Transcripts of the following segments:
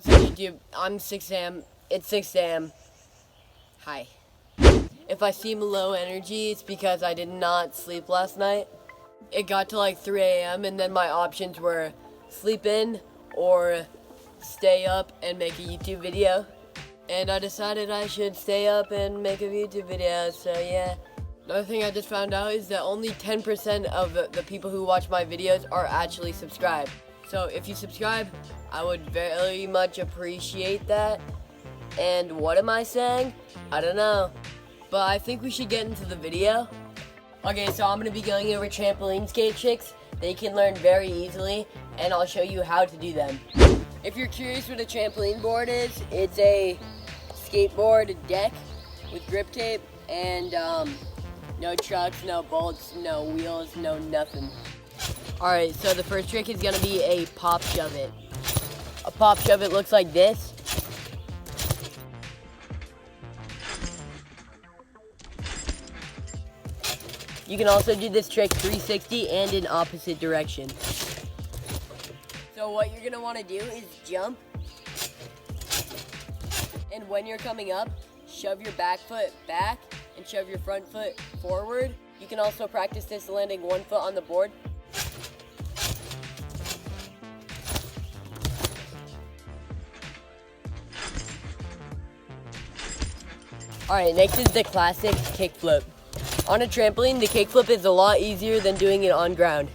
What's up, YouTube? I'm 6am. It's 6am. Hi. If I seem low energy, it's because I did not sleep last night. It got to like 3 a.m. and then my options were sleep in or stay up and make a YouTube video. And I decided I should stay up and make a YouTube video, so yeah. Another thing I just found out is that only 10% of the people who watch my videos are actually subscribed. So if you subscribe, I would very much appreciate that. And what am I saying? I don't know. But I think we should get into the video. Okay, so I'm going to be going over trampoline skate tricks that you can learn very easily, and I'll show you how to do them. If you're curious what a trampoline board is, it's a skateboard deck with grip tape and no trucks, no bolts, no wheels, no nothing. Alright, so the first trick is going to be a pop shove it. A pop shove it looks like this. You can also do this trick 360 and in opposite direction. So what you're going to want to do is jump. And when you're coming up, shove your back foot back and shove your front foot forward. You can also practice this landing one foot on the board. Alright, next is the classic kickflip. On a trampoline, the kickflip is a lot easier than doing it on ground.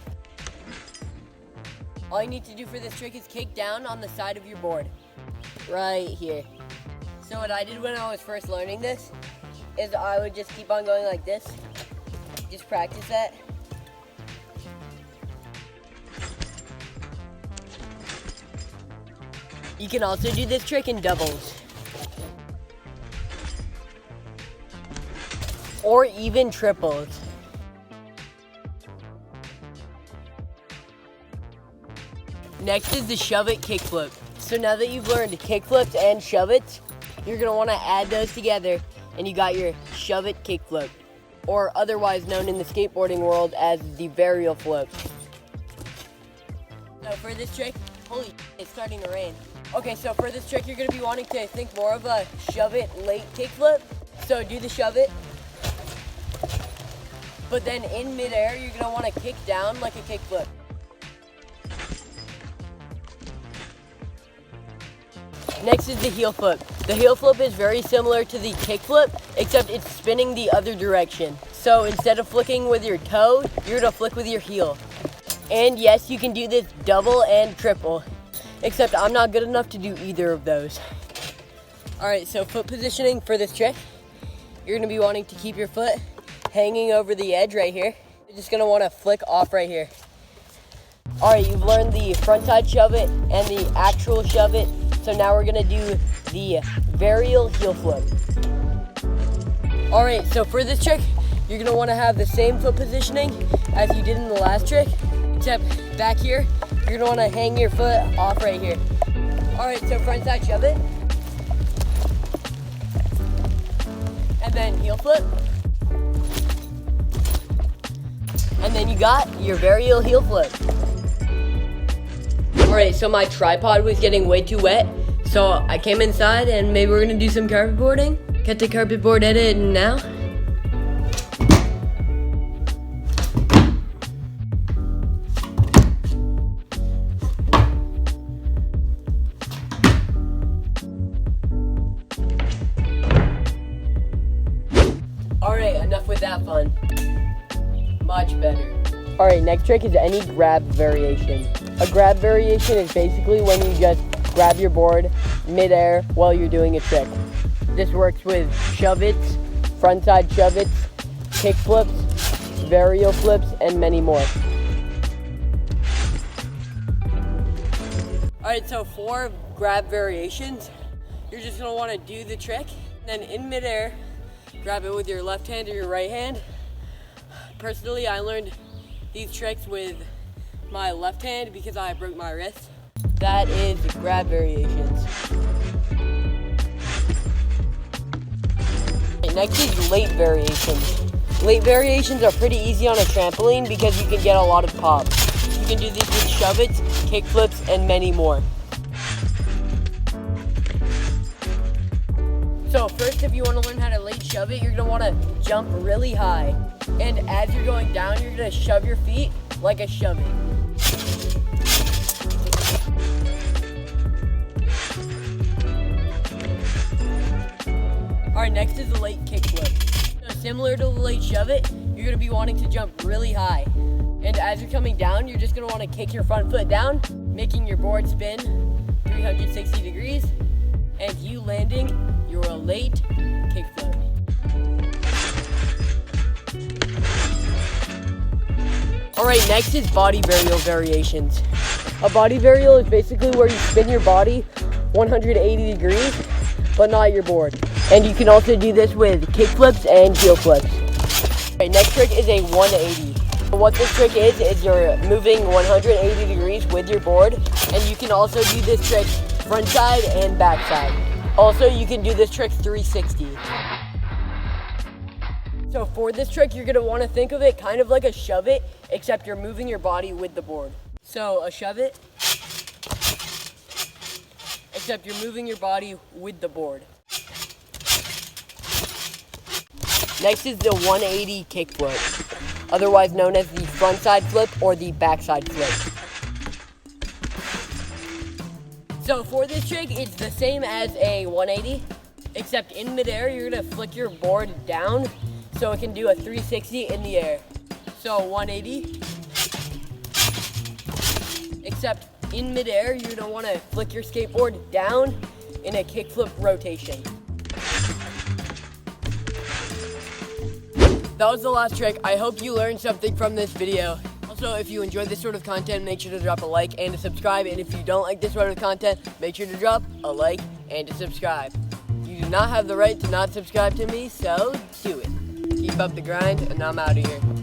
All you need to do for this trick is kick down on the side of your board. Right here. So what I did when I was first learning this is I would just keep on going like this. Just practice that. You can also do this trick in doubles. Or even triples. Next is the shove it kickflip. So now that you've learned kickflips and shove it, you're gonna wanna add those together and you got your shove it kickflip, or otherwise known in the skateboarding world as the varial flip. So for this trick, holy shit, it's starting to rain. Okay, so for this trick, you're gonna be wanting to think more of a shove it late kickflip. So do the shove it. But then in midair, you're gonna wanna kick down like a kickflip. Next is the heel flip. The heel flip is very similar to the kickflip, except it's spinning the other direction. So instead of flicking with your toe, you're gonna flick with your heel. And yes, you can do this double and triple, except I'm not good enough to do either of those. Alright, so foot positioning for this trick, you're gonna be wanting to keep your foot hanging over the edge right here. You're just gonna wanna flick off right here. Alright, you've learned the front side shove it and the actual shove it. So now we're gonna do the varial heel flip. Alright, so for this trick, you're gonna wanna have the same foot positioning as you did in the last trick, except back here, you're gonna wanna hang your foot off right here. Alright, so front side shove it. And then heel flip. And then you got your varial heel flip. Alright, so my tripod was getting way too wet, so I came inside and maybe we're gonna do some carpet boarding. Get the carpet board edited now. Alright, enough with that fun. Much better. Alright, next trick is any grab variation. A grab variation is basically when you just grab your board midair while you're doing a trick. This works with shove its, front side shove its, kick flips, varial flips, and many more. Alright, so for grab variations, you're just going to want to do the trick, then in midair, grab it with your left hand or your right hand. Personally, I learned these tricks with my left hand because I broke my wrist. That is grab variations. Next is late variations. Late variations are pretty easy on a trampoline because you can get a lot of pop. You can do these with shove-its, kick flips, and many more. So first, if you want to learn how to late shove it, you're going to want to jump really high. And as you're going down, you're going to shove your feet like a shoving. Alright, next is the late kickflip. So similar to the late shove it, you're going to be wanting to jump really high. And as you're coming down, you're just going to want to kick your front foot down, making your board spin 360 degrees, and you landing your late kickflip. Alright, next is body varial variations. A body varial is basically where you spin your body 180 degrees, but not your board. And you can also do this with kickflips and heel flips. Alright, next trick is a 180. What this trick is you're moving 180 degrees with your board, and you can also do this trick front side and back side. Also, you can do this trick 360. So for this trick, you're going to want to think of it kind of like a shove it, except you're moving your body with the board. So a shove it, except you're moving your body with the board. Next is the 180 kickflip, otherwise known as the front side flip or the back side flip. So for this trick, it's the same as a 180, except in midair, you're gonna flick your board down so it can do a 360 in the air. So 180, except in midair, you're gonna wanna flick your skateboard down in a kickflip rotation. That was the last trick. I hope you learned something from this video. Also, if you enjoy this sort of content, make sure to drop a like and a subscribe. And if you don't like this sort of content, make sure to drop a like and a subscribe. You do not have the right to not subscribe to me, so do it. Keep up the grind, and I'm out of here.